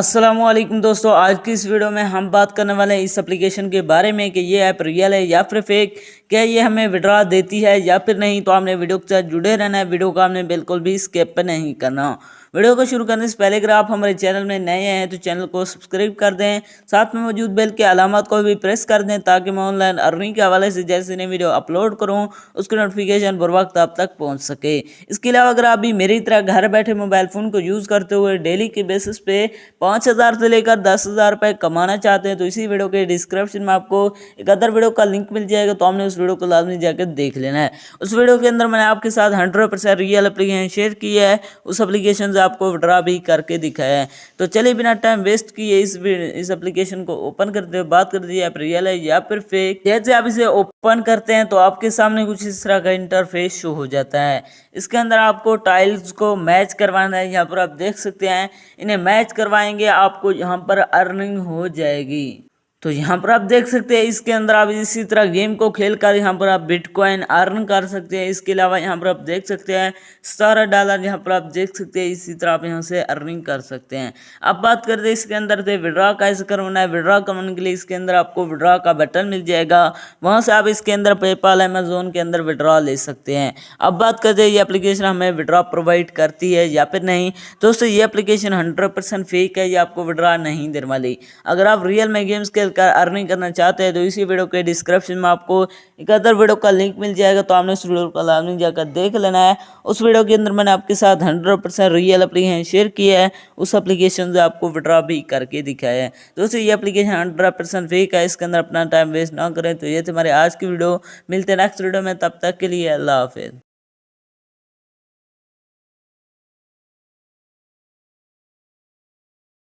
अस्सलामुअलैकुम दोस्तों, आज की इस वीडियो में हम बात करने वाले हैं इस एप्लीकेशन के बारे में कि ये ऐप रियल है या फिर फेक। क्या ये हमें विड्रॉ देती है या फिर नहीं। तो आपने वीडियो के साथ जुड़े रहना है, वीडियो को आपने बिल्कुल भी स्किप नहीं करना। वीडियो को शुरू करने से पहले अगर आप हमारे चैनल में नए हैं तो चैनल को सब्सक्राइब कर दें, साथ में मौजूद बेल के अलामत को भी प्रेस कर दें ताकि मैं ऑनलाइन अर्निंग के हवाले से जैसे नई वीडियो अपलोड करूं उसकी नोटिफिकेशन बर वक्त आप तक पहुंच सके। इसके अलावा अगर आप भी मेरी तरह घर बैठे मोबाइल फ़ोन को यूज़ करते हुए डेली के बेसिस पे 5,000 से लेकर 10,000 रुपये कमाना चाहते हैं तो इसी वीडियो के डिस्क्रिप्शन में आपको एक अदर वीडियो का लिंक मिल जाएगा, तो हमने उस वीडियो को लाजमी जाकर देख लेना है। उस वीडियो के अंदर मैंने आपके साथ 100% रियल एप्लीकेशन शेयर की है, उस एप्लीकेशन से आपको विड्रॉ भी करके दिखाया है। तो चलिए बिना टाइम वेस्ट किए इस एप्लीकेशन को ओपन करते हुए बात कर दीजिए ऐप रियल है या फिर फेक। जैसे आप इसे ओपन करते हैं तो आपके सामने कुछ इस तरह का इंटरफेस शो हो जाता है। इसके अंदर आपको टाइल्स को मैच करवाना है, यहाँ पर आप देख सकते हैं इन्हें मैच करवाएंगे आपको यहाँ पर अर्निंग हो जाएगी। तो यहाँ पर आप देख सकते हैं इसके अंदर आप इसी तरह गेम को खेलकर यहाँ पर आप बिटकॉइन अर्न कर सकते हैं। इसके अलावा यहाँ पर आप देख सकते हैं $17 यहाँ पर आप देख सकते हैं, इसी तरह आप यहाँ से अर्निंग कर सकते हैं। अब बात करते हैं इसके अंदर से विड्रॉ कैसे करवाना है। विड्रॉ करवाने के लिए इसके अंदर आपको विड्रॉ का बटन मिल जाएगा, वहाँ से आप इसके अंदर पेपाल अमेजोन के अंदर विड्रॉ ले सकते हैं। अब बात करते हैं ये एप्लीकेशन हमें विड्रॉ प्रोवाइड करती है या फिर नहीं। दोस्तों ये एप्लीकेशन 100% फेक है, ये आपको विड्रॉ नहीं देने वाली। अगर आप रियल में गेम्स खेल कर अर्निंग करना चाहते हैं तो इसी वीडियो के डिस्क्रिप्शन में आपको एक अदर वीडियो का लिंक मिल जाएगा, तो आपने उस वीडियो का लाजमी जाकर देख लेना है। उस वीडियो के अंदर मैंने आपके साथ 100% रियल एप्लीकेशन शेयर किया है, उस एप्लीकेशन से आपको विड्रॉ भी करके दिखाया है। दोस्तों ये एप्लीकेशन 100% फेक है, इसके अंदर अपना टाइम वेस्ट ना करें। तो ये थे हमारे आज की वीडियो, मिलते हैं नेक्स्ट वीडियो में, तब तक के लिए अल्लाह हाफिज़।